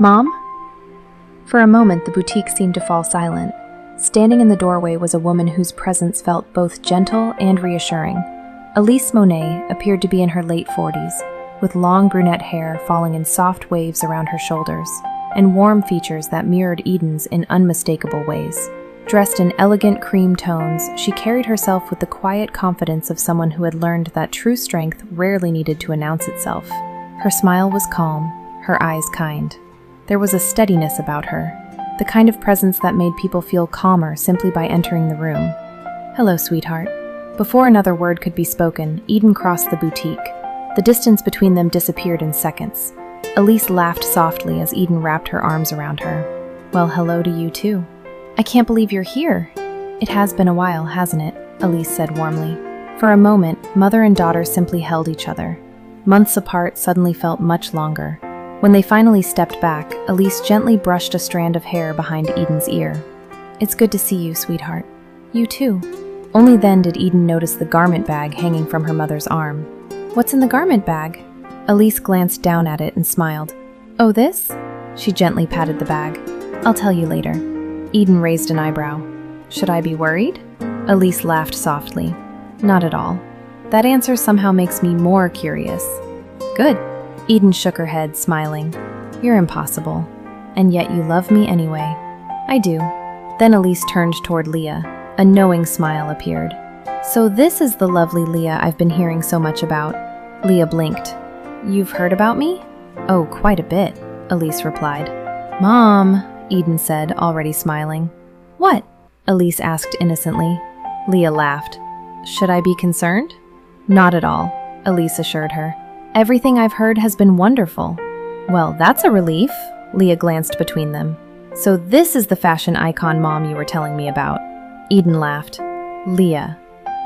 Mom? For a moment, the boutique seemed to fall silent. Standing in the doorway was a woman whose presence felt both gentle and reassuring. Elise Monet appeared to be in her late 40s, with long brunette hair falling in soft waves around her shoulders, and warm features that mirrored Eden's in unmistakable ways. Dressed in elegant cream tones, she carried herself with the quiet confidence of someone who had learned that true strength rarely needed to announce itself. Her smile was calm, her eyes kind. There was a steadiness about her, the kind of presence that made people feel calmer simply by entering the room. "Hello, sweetheart." Before another word could be spoken, Eden crossed the boutique. The distance between them disappeared in seconds. Elise laughed softly as Eden wrapped her arms around her. "Well, hello to you too. I can't believe you're here." "It has been a while, hasn't it?" Elise said warmly. For a moment, mother and daughter simply held each other. Months apart suddenly felt much longer. When they finally stepped back, Elise gently brushed a strand of hair behind Eden's ear. "It's good to see you, sweetheart." "You too." Only then did Eden notice the garment bag hanging from her mother's arm. "What's in the garment bag?" Elise glanced down at it and smiled. "Oh, this?" She gently patted the bag. "I'll tell you later." Eden raised an eyebrow. "Should I be worried?" Elise laughed softly. "Not at all. That answer somehow makes me more curious." "Good." Eden shook her head, smiling. "You're impossible. And yet you love me anyway." "I do." Then Elise turned toward Leah. A knowing smile appeared. "So this is the lovely Leah I've been hearing so much about." Leah blinked. "You've heard about me?" "Oh, quite a bit," Elise replied. "Mom," Eden said, already smiling. "What?" Elise asked innocently. Leah laughed. "Should I be concerned?" "Not at all," Elise assured her. "Everything I've heard has been wonderful." "Well, that's a relief." Leah glanced between them. "So this is the fashion icon mom you were telling me about." Eden laughed. "Leah."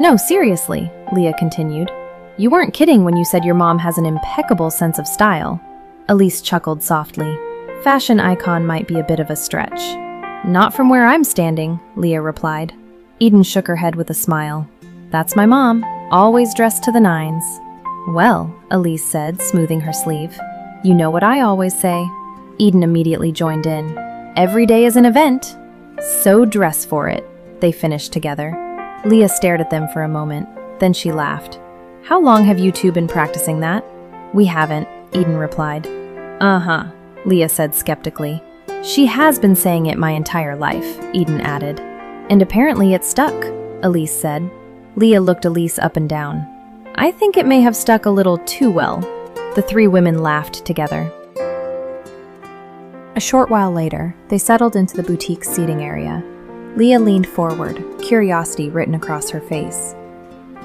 "No, seriously," Leah continued. "You weren't kidding when you said your mom has an impeccable sense of style." Elise chuckled softly. "Fashion icon might be a bit of a stretch." "Not from where I'm standing," Leah replied. Eden shook her head with a smile. "That's my mom, always dressed to the nines." "Well," Elise said, smoothing her sleeve, "you know what I always say." Eden immediately joined in. "Every day is an event, so dress for it." They finished together. Leah stared at them for a moment, then she laughed. "How long have you two been practicing that?" "We haven't," Eden replied. "Uh-huh," Leah said skeptically. "She has been saying it my entire life," Eden added. "And apparently it stuck," Elise said. Leah looked Elise up and down. "I think it may have stuck a little too well." The three women laughed together. A short while later, they settled into the boutique's seating area. Leah leaned forward, curiosity written across her face.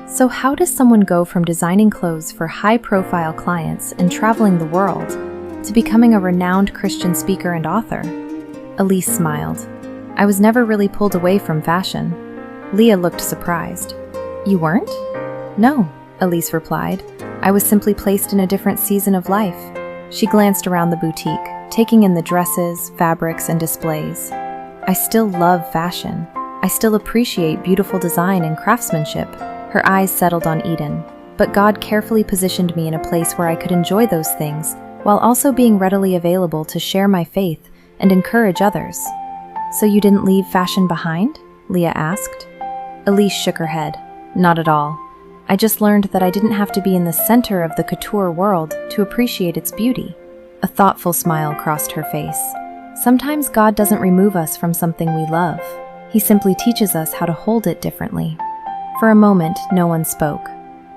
"So how does someone go from designing clothes for high-profile clients and traveling the world to becoming a renowned Christian speaker and author?" Elise smiled. "I was never really pulled away from fashion." Leah looked surprised. "You weren't?" "No," Elise replied. "I was simply placed in a different season of life." She glanced around the boutique, taking in the dresses, fabrics, and displays. "I still love fashion. I still appreciate beautiful design and craftsmanship." Her eyes settled on Eden. "But God carefully positioned me in a place where I could enjoy those things, while also being readily available to share my faith and encourage others." "So you didn't leave fashion behind?" Leah asked. Elise shook her head. "Not at all. I just learned that I didn't have to be in the center of the couture world to appreciate its beauty." A thoughtful smile crossed her face. "Sometimes God doesn't remove us from something we love. He simply teaches us how to hold it differently." For a moment, no one spoke.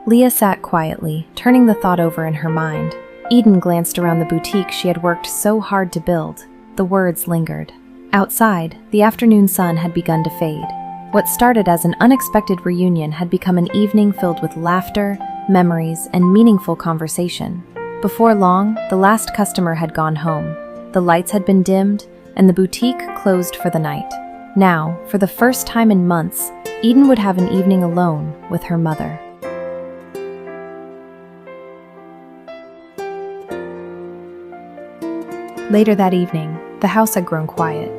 Leah sat quietly, turning the thought over in her mind. Eden glanced around the boutique she had worked so hard to build. The words lingered. Outside, the afternoon sun had begun to fade. What started as an unexpected reunion had become an evening filled with laughter, memories, and meaningful conversation. Before long, the last customer had gone home. The lights had been dimmed, and the boutique closed for the night. Now, for the first time in months, Eden would have an evening alone with her mother. Later that evening, the house had grown quiet.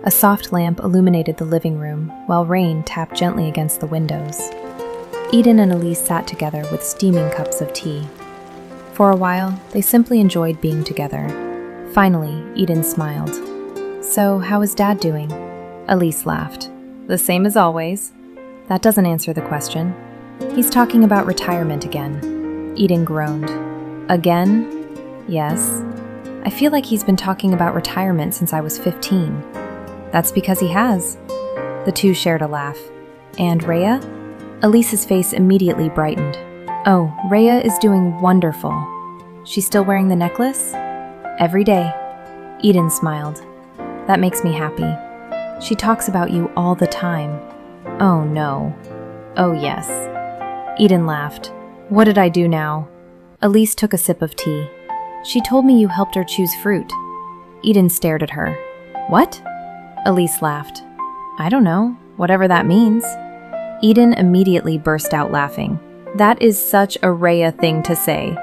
A soft lamp illuminated the living room, while rain tapped gently against the windows. Eden and Elise sat together with steaming cups of tea. For a while, they simply enjoyed being together, Finally, Eden smiled. So, how is Dad doing? Elise laughed. The same as always. That doesn't answer the question. He's talking about retirement again. Eden groaned. Again? Yes. I feel like he's been talking about retirement since I was 15. That's because he has. The two shared a laugh. And Rhea? Elise's face immediately brightened. Oh, Rhea is doing wonderful. She's still wearing the necklace? Every day. Eden smiled. That makes me happy. She talks about you all the time. Oh no. Oh yes. Eden laughed. What did I do now? Elise took a sip of tea. She told me you helped her choose fruit. Eden stared at her. What? Elise laughed. I don't know, whatever that means. Eden immediately burst out laughing. That is such a Rhea thing to say.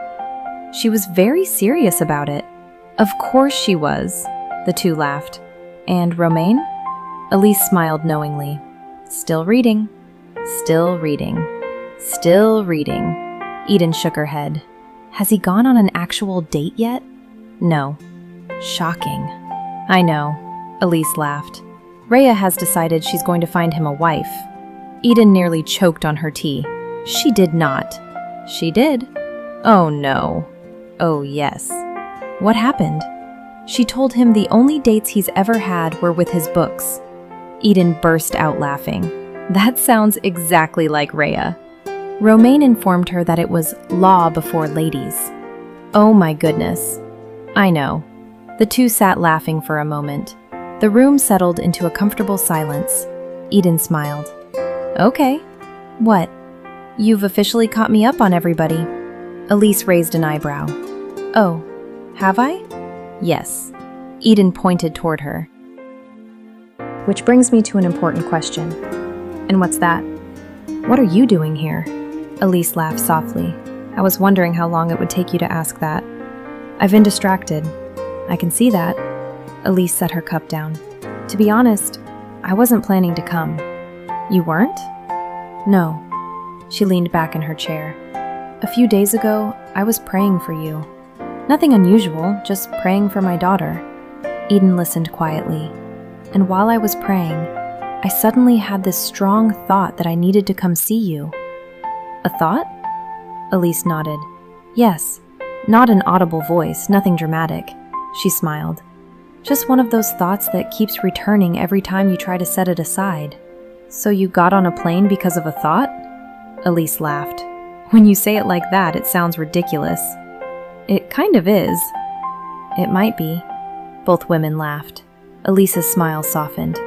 She was very serious about it. Of course she was. The two laughed. And Romain? Elise smiled knowingly. Still reading. Still reading. Still reading. Eden shook her head. Has he gone on an actual date yet? No. Shocking. I know. Elise laughed. Rhea has decided she's going to find him a wife. Eden nearly choked on her tea. She did not. She did. Oh no. Oh yes. What happened? She told him the only dates he's ever had were with his books. Eden burst out laughing. That sounds exactly like Rhea. Romain informed her that it was law before ladies. Oh my goodness. I know. The two sat laughing for a moment. The room settled into a comfortable silence. Eden smiled. Okay. What? You've officially caught me up on everybody. Elise raised an eyebrow. Oh, have I? Yes. Eden pointed toward her. Which brings me to an important question. And what's that? What are you doing here? Elise laughed softly. I was wondering how long it would take you to ask that. I've been distracted. I can see that. Elise set her cup down. To be honest, I wasn't planning to come. You weren't? No. She leaned back in her chair. A few days ago, I was praying for you. Nothing unusual, just praying for my daughter. Eden listened quietly. And while I was praying, I suddenly had this strong thought that I needed to come see you. A thought? Elise nodded. Yes, not an audible voice, nothing dramatic. She smiled. Just one of those thoughts that keeps returning every time you try to set it aside. So you got on a plane because of a thought? Elise laughed. When you say it like that, it sounds ridiculous. It kind of is. It might be. Both women laughed. Elise's smile softened.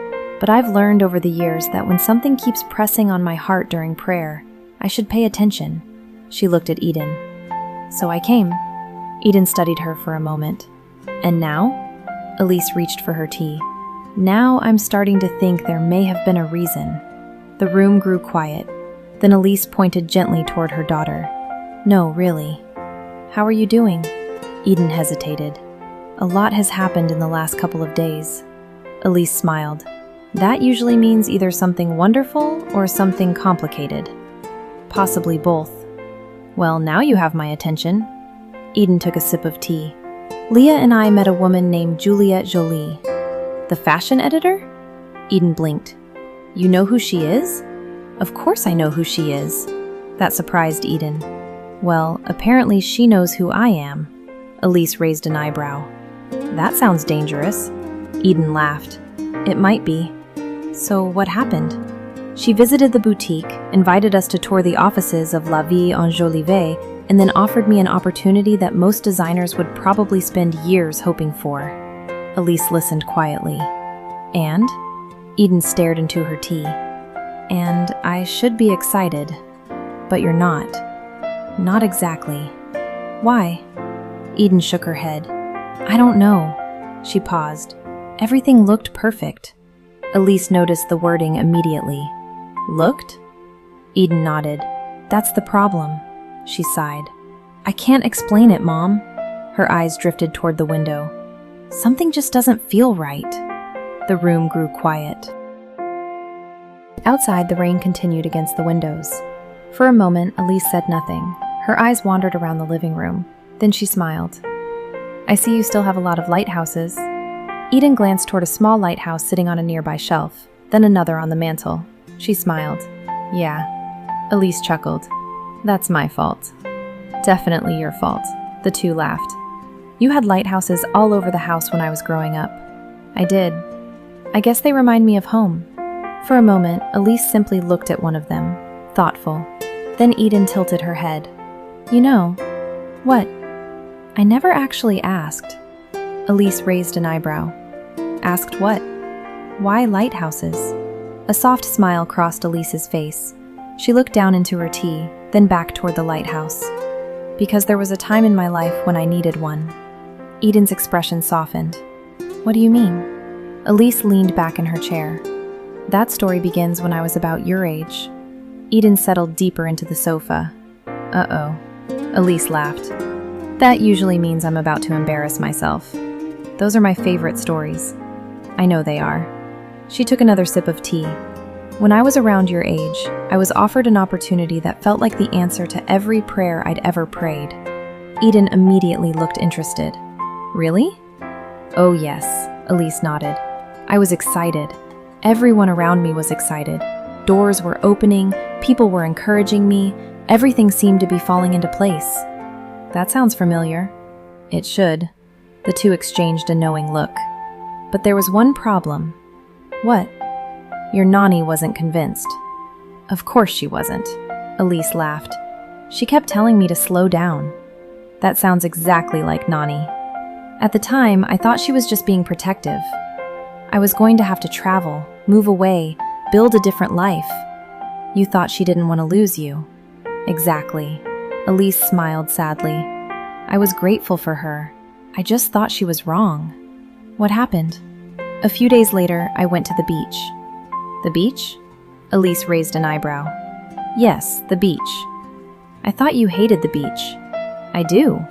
But I've learned over the years that when something keeps pressing on my heart during prayer, I should pay attention. She looked at Eden. So I came. Eden studied her for a moment. And now? Elise reached for her tea. Now I'm starting to think there may have been a reason. The room grew quiet. Then Elise pointed gently toward her daughter. No, really. How are you doing? Eden hesitated. A lot has happened in the last couple of days. Elise smiled. That usually means either something wonderful or something complicated. Possibly both. Well, now you have my attention. Eden took a sip of tea. Leah and I met a woman named Juliette Jolie. The fashion editor? Eden blinked. You know who she is? Of course I know who she is. That surprised Eden. Well, apparently she knows who I am. Elise raised an eyebrow. That sounds dangerous. Eden laughed. It might be. So what happened? She visited the boutique, invited us to tour the offices of La Vie en Jolivet, and then offered me an opportunity that most designers would probably spend years hoping for. Elise listened quietly. And? Eden stared into her tea. And I should be excited. But you're not. Not exactly. Why? Eden shook her head. I don't know. She paused. Everything looked perfect. Elise noticed the wording immediately. Looked? Eden nodded. That's the problem. She sighed. I can't explain it, Mom. Her eyes drifted toward the window. Something just doesn't feel right. The room grew quiet. Outside, the rain continued against the windows. For a moment, Elise said nothing. Her eyes wandered around the living room. Then she smiled. I see you still have a lot of lighthouses. Eden glanced toward a small lighthouse sitting on a nearby shelf, then another on the mantel. She smiled. Yeah. Elise chuckled. That's my fault. Definitely your fault. The two laughed. You had lighthouses all over the house when I was growing up. I did. I guess they remind me of home. For a moment, Elise simply looked at one of them, thoughtful. Then Eden tilted her head. You know, what? I never actually asked. Elise raised an eyebrow. Asked what? Why lighthouses? A soft smile crossed Elise's face. She looked down into her tea, then back toward the lighthouse. Because there was a time in my life when I needed one. Eden's expression softened. What do you mean? Elise leaned back in her chair. That story begins when I was about your age. Eden settled deeper into the sofa. Uh-oh. Elise laughed. That usually means I'm about to embarrass myself. Those are my favorite stories. I know they are. She took another sip of tea. When I was around your age, I was offered an opportunity that felt like the answer to every prayer I'd ever prayed. Eden immediately looked interested. Really? Oh yes, Elise nodded. I was excited. Everyone around me was excited. Doors were opening, people were encouraging me, everything seemed to be falling into place. That sounds familiar. It should. The two exchanged a knowing look. But there was one problem. What? Your Nani wasn't convinced. Of course she wasn't. Elise laughed. She kept telling me to slow down. That sounds exactly like Nani. At the time, I thought she was just being protective. I was going to have to travel, move away, build a different life. You thought she didn't want to lose you. Exactly. Elise smiled sadly. I was grateful for her. I just thought she was wrong. What happened? A few days later, I went to the beach. The beach? Elise raised an eyebrow. Yes, the beach. I thought you hated the beach. I do.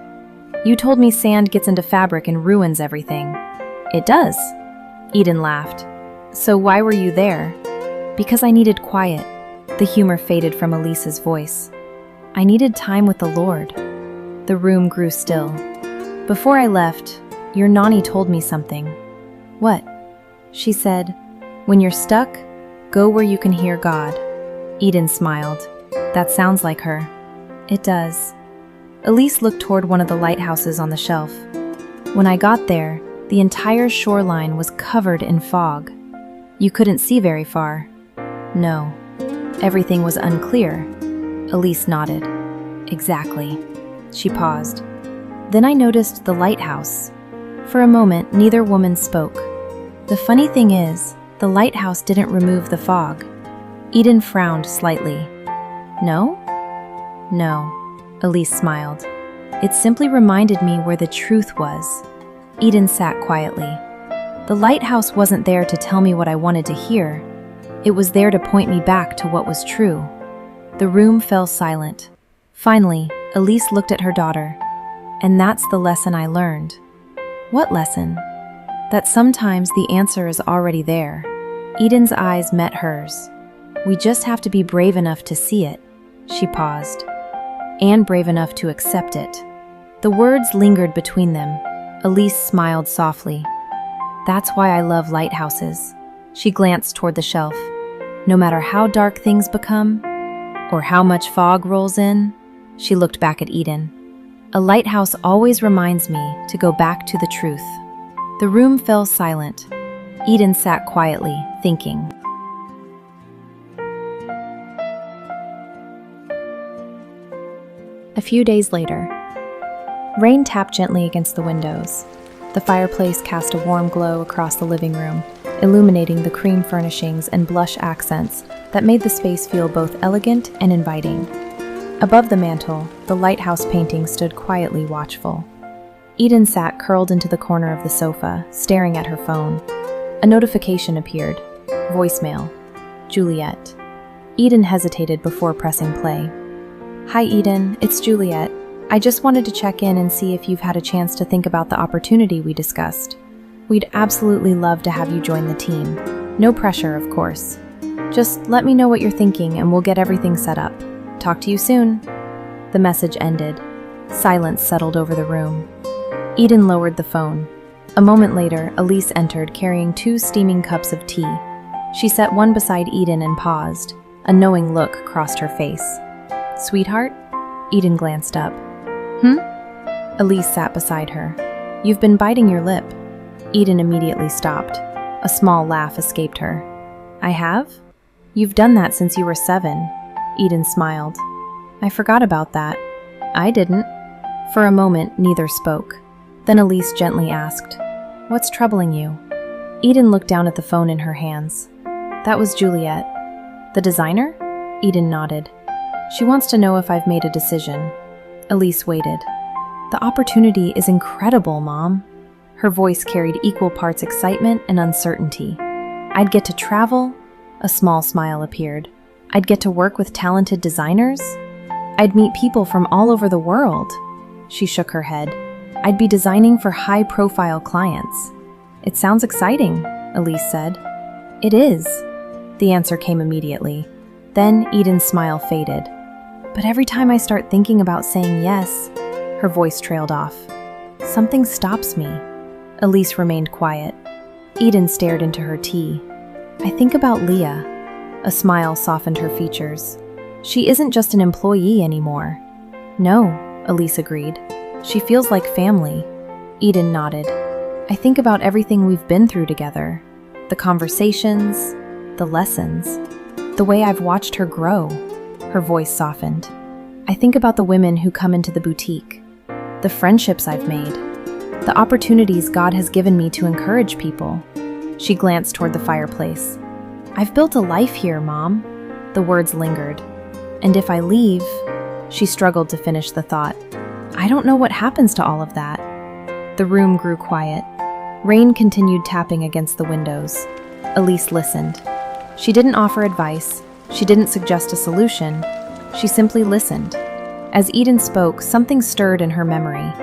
You told me sand gets into fabric and ruins everything. It does. Eden laughed. So why were you there? Because I needed quiet. The humor faded from Elise's voice. I needed time with the Lord. The room grew still. Before I left, your Nani told me something. What? She said, when you're stuck, go where you can hear God. Eden smiled. That sounds like her. It does. Elise looked toward one of the lighthouses on the shelf. When I got there, the entire shoreline was covered in fog. You couldn't see very far. No. Everything was unclear. Elise nodded. Exactly. She paused. Then I noticed the lighthouse. For a moment, neither woman spoke. The funny thing is, the lighthouse didn't remove the fog. Eden frowned slightly. No? No. Elise smiled. It simply reminded me where the truth was. Eden sat quietly. The lighthouse wasn't there to tell me what I wanted to hear. It was there to point me back to what was true. The room fell silent. Finally, Elise looked at her daughter. And that's the lesson I learned. What lesson? That sometimes the answer is already there. Eden's eyes met hers. We just have to be brave enough to see it. She paused. And brave enough to accept it. The words lingered between them. Elise smiled softly. That's why I love lighthouses. She glanced toward the shelf. No matter how dark things become, or how much fog rolls in, she looked back at Eden. A lighthouse always reminds me to go back to the truth. The room fell silent. Eden sat quietly, thinking. A few days later, rain tapped gently against the windows. The fireplace cast a warm glow across the living room, illuminating the cream furnishings and blush accents that made the space feel both elegant and inviting. Above the mantel, the lighthouse painting stood quietly watchful. Eden sat curled into the corner of the sofa, staring at her phone. A notification appeared. Voicemail. Juliet. Eden hesitated before pressing play. Hi Eden, it's Juliet. I just wanted to check in and see if you've had a chance to think about the opportunity we discussed. We'd absolutely love to have you join the team. No pressure, of course. Just let me know what you're thinking and we'll get everything set up. Talk to you soon. The message ended. Silence settled over the room. Eden lowered the phone. A moment later, Elise entered carrying 2 steaming cups of tea. She set one beside Eden and paused. A knowing look crossed her face. "Sweetheart?" Eden glanced up. Elise sat beside her. "You've been biting your lip." Eden immediately stopped. A small laugh escaped her. "I have? You've done that since you were 7. Eden smiled. "I forgot about that." "I didn't." For a moment, neither spoke. Then Elise gently asked, "What's troubling you?" Eden looked down at the phone in her hands. "That was Juliet." "The designer?" Eden nodded. "She wants to know if I've made a decision." Elise waited. "The opportunity is incredible, Mom." Her voice carried equal parts excitement and uncertainty. "I'd get to travel." A small smile appeared. "I'd get to work with talented designers. I'd meet people from all over the world." She shook her head. "I'd be designing for high-profile clients." "It sounds exciting," Elise said. "It is." The answer came immediately. Then Eden's smile faded. "But every time I start thinking about saying yes," her voice trailed off. "Something stops me." Elise remained quiet. Eden stared into her tea. "I think about Leah." A smile softened her features. "She isn't just an employee anymore." "No," Elise agreed. "She feels like family." Eden nodded. "I think about everything we've been through together. The conversations, the lessons, the way I've watched her grow." Her voice softened. "I think about the women who come into the boutique, the friendships I've made, the opportunities God has given me to encourage people." She glanced toward the fireplace. "I've built a life here, Mom." The words lingered. "And if I leave," she struggled to finish the thought. "I don't know what happens to all of that." The room grew quiet. Rain continued tapping against the windows. Elise listened. She didn't offer advice. She didn't suggest a solution. She simply listened. As Eden spoke, something stirred in her memory.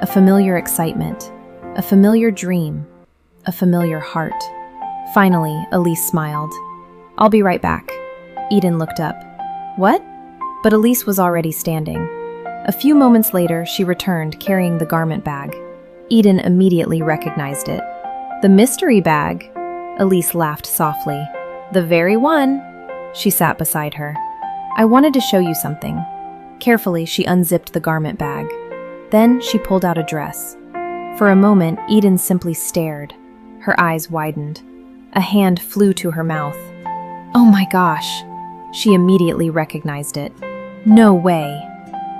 A familiar excitement. A familiar dream. A familiar heart. Finally, Elise smiled. "I'll be right back." Eden looked up. "What?" But Elise was already standing. A few moments later, she returned, carrying the garment bag. Eden immediately recognized it. "The mystery bag!" Elise laughed softly. "The very one!" She sat beside her. "I wanted to show you something." Carefully, she unzipped the garment bag. Then she pulled out a dress. For a moment, Eden simply stared. Her eyes widened. A hand flew to her mouth. "Oh my gosh!" She immediately recognized it. "No way!"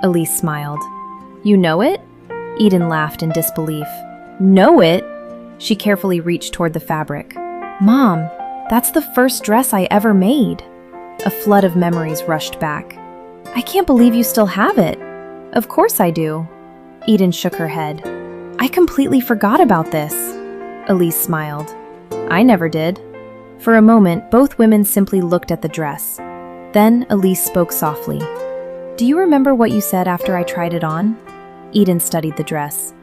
Elise smiled. "You know it?" Eden laughed in disbelief. "Know it?" She carefully reached toward the fabric. "Mom, that's the first dress I ever made." A flood of memories rushed back. "I can't believe you still have it." "Of course I do." Eden shook her head. "I completely forgot about this." Elise smiled. "I never did." For a moment, both women simply looked at the dress. Then Elise spoke softly. "Do you remember what you said after I tried it on?" Eden studied the dress.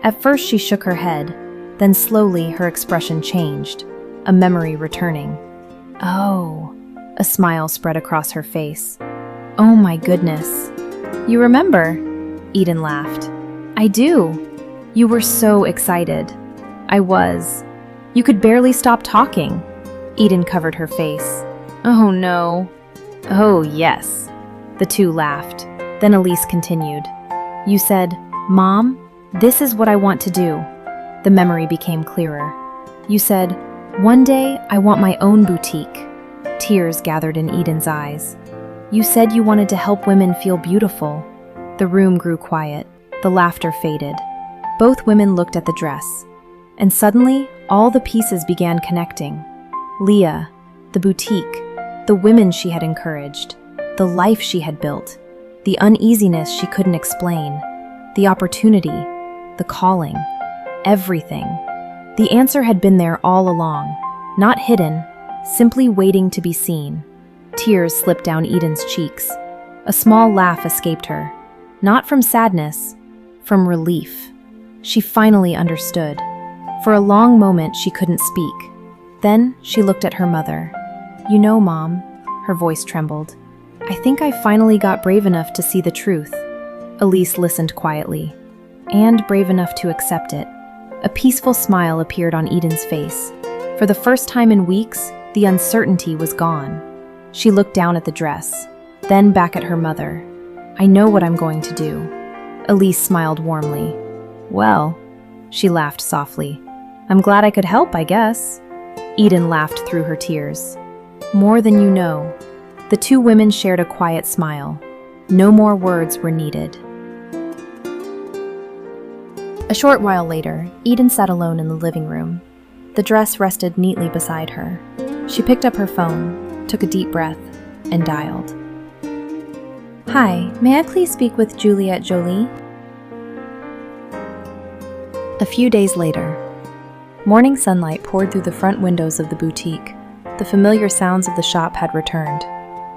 At first she shook her head. Then slowly her expression changed, a memory returning. "Oh." A smile spread across her face. "Oh my goodness. You remember?" Eden laughed. "I do. You were so excited." "I was. You could barely stop talking." Eden covered her face. "Oh no." "Oh yes." The two laughed. Then Elise continued. "You said, 'Mom, this is what I want to do.'" The memory became clearer. "You said, 'One day I want my own boutique.'" Tears gathered in Eden's eyes. "You said you wanted to help women feel beautiful." The room grew quiet. The laughter faded. Both women looked at the dress. And suddenly, all the pieces began connecting. Leah, the boutique, the women she had encouraged, the life she had built, the uneasiness she couldn't explain, the opportunity, the calling, everything. The answer had been there all along, not hidden, simply waiting to be seen. Tears slipped down Eden's cheeks. A small laugh escaped her, not from sadness, from relief. She finally understood. For a long moment, she couldn't speak. Then she looked at her mother. "You know, Mom," her voice trembled, "I think I finally got brave enough to see the truth." Elise listened quietly. and brave enough to accept it. A peaceful smile appeared on Eden's face. For the first time in weeks, the uncertainty was gone. She looked down at the dress, then back at her mother. "I know what I'm going to do." Elise smiled warmly. "Well," she laughed softly. "I'm glad I could help, I guess." Eden laughed through her tears. "More than you know." The two women shared a quiet smile. No more words were needed. A short while later, Eden sat alone in the living room. The dress rested neatly beside her. She picked up her phone, took a deep breath, and dialed. "Hi, may I please speak with Juliette Jolie?" A few days later, morning sunlight poured through the front windows of the boutique. The familiar sounds of the shop had returned.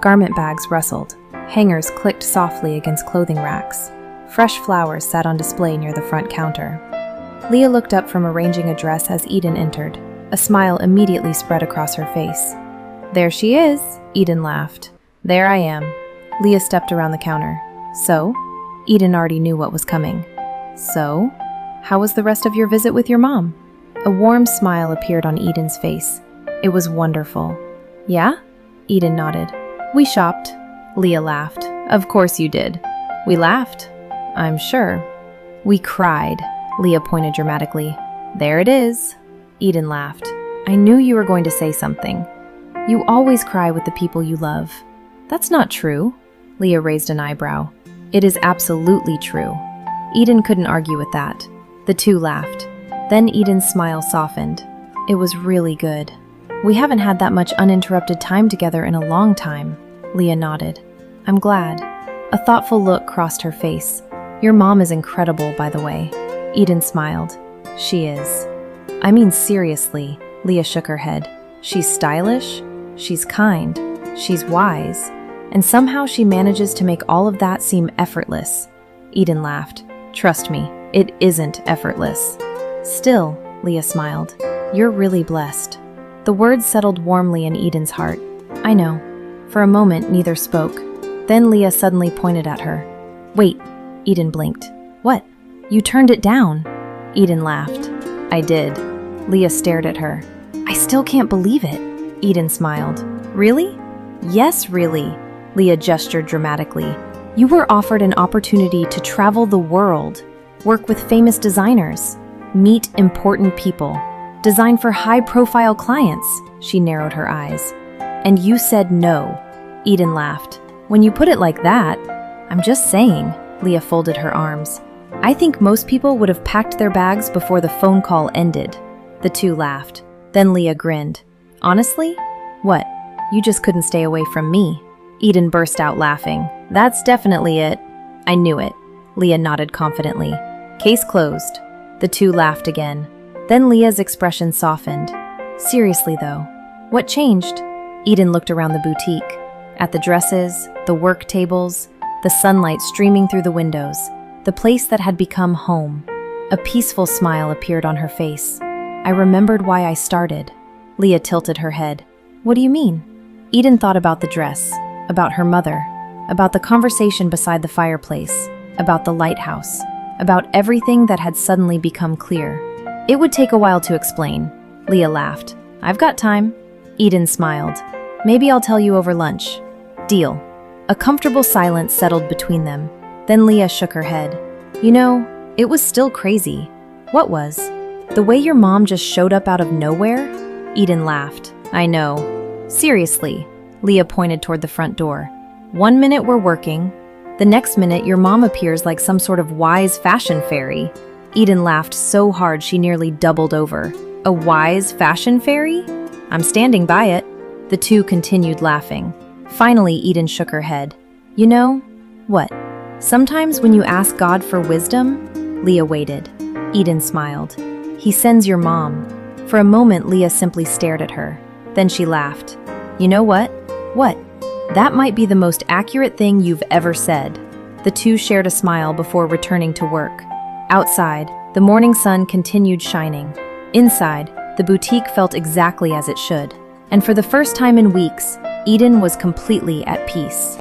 Garment bags rustled. Hangers clicked softly against clothing racks. Fresh flowers sat on display near the front counter. Leah looked up from arranging a dress as Eden entered. A smile immediately spread across her face. "There she is," Eden laughed. "There I am." Leah stepped around the counter. "So?" Eden already knew what was coming. "So? How was the rest of your visit with your mom?" A warm smile appeared on Eden's face. "It was wonderful." "Yeah?" Eden nodded. "We shopped." Leah laughed. "Of course you did." "We laughed." "I'm sure." "We cried." Leah pointed dramatically. "There it is." Eden laughed. "I knew you were going to say something. You always cry with the people you love." "That's not true." Leah raised an eyebrow. "It is absolutely true." Eden couldn't argue with that. The two laughed. Then Eden's smile softened. "It was really good. We haven't had that much uninterrupted time together in a long time." Leah nodded. "I'm glad." A thoughtful look crossed her face. "Your mom is incredible, by the way." Eden smiled. "She is." "I mean seriously," Leah shook her head. "She's stylish, she's kind, she's wise, and somehow she manages to make all of that seem effortless." Eden laughed. "Trust me, it isn't effortless." "Still," Leah smiled, "you're really blessed." The words settled warmly in Eden's heart. "I know." For a moment, neither spoke. Then Leah suddenly pointed at her. "Wait," Eden blinked. "What? You turned it down." Eden laughed. "I did." Leah stared at her. "I still can't believe it." Eden smiled. "Really?" "Yes, really." Leah gestured dramatically. "You were offered an opportunity to travel the world, work with famous designers, meet important people, design for high-profile clients." She narrowed her eyes. "And you said no." Eden laughed. "When you put it like that, I'm just saying." Leah folded her arms. "I think most people would have packed their bags before the phone call ended." The two laughed. Then Leah grinned. "Honestly? What? You just couldn't stay away from me." Eden burst out laughing. "That's definitely it." "I knew it." Leah nodded confidently. "Case closed." The two laughed again. Then Leah's expression softened. "Seriously though, what changed?" Eden looked around the boutique. At the dresses, the work tables, the sunlight streaming through the windows, the place that had become home. A peaceful smile appeared on her face. "I remembered why I started." Leah tilted her head. "What do you mean?" Eden thought about the dress, about her mother, about the conversation beside the fireplace, about the lighthouse, about everything that had suddenly become clear. "It would take a while to explain." Leah laughed. "I've got time." Eden smiled. "Maybe I'll tell you over lunch." "Deal." A comfortable silence settled between them. Then Leah shook her head. "You know, it was still crazy." "What was?" "The way your mom just showed up out of nowhere?" Eden laughed. "I know." "Seriously." Leah pointed toward the front door. "One minute we're working. The next minute your mom appears like some sort of wise fashion fairy." Eden laughed so hard she nearly doubled over. "A wise fashion fairy?" "I'm standing by it." The two continued laughing. Finally, Eden shook her head. "You know, what? Sometimes when you ask God for wisdom..." Leah waited. Eden smiled. "He sends your mom." For a moment, Leah simply stared at her. Then she laughed. "You know what?" "What?" "That might be the most accurate thing you've ever said." The two shared a smile before returning to work. Outside, the morning sun continued shining. Inside, the boutique felt exactly as it should. And for the first time in weeks, Eden was completely at peace.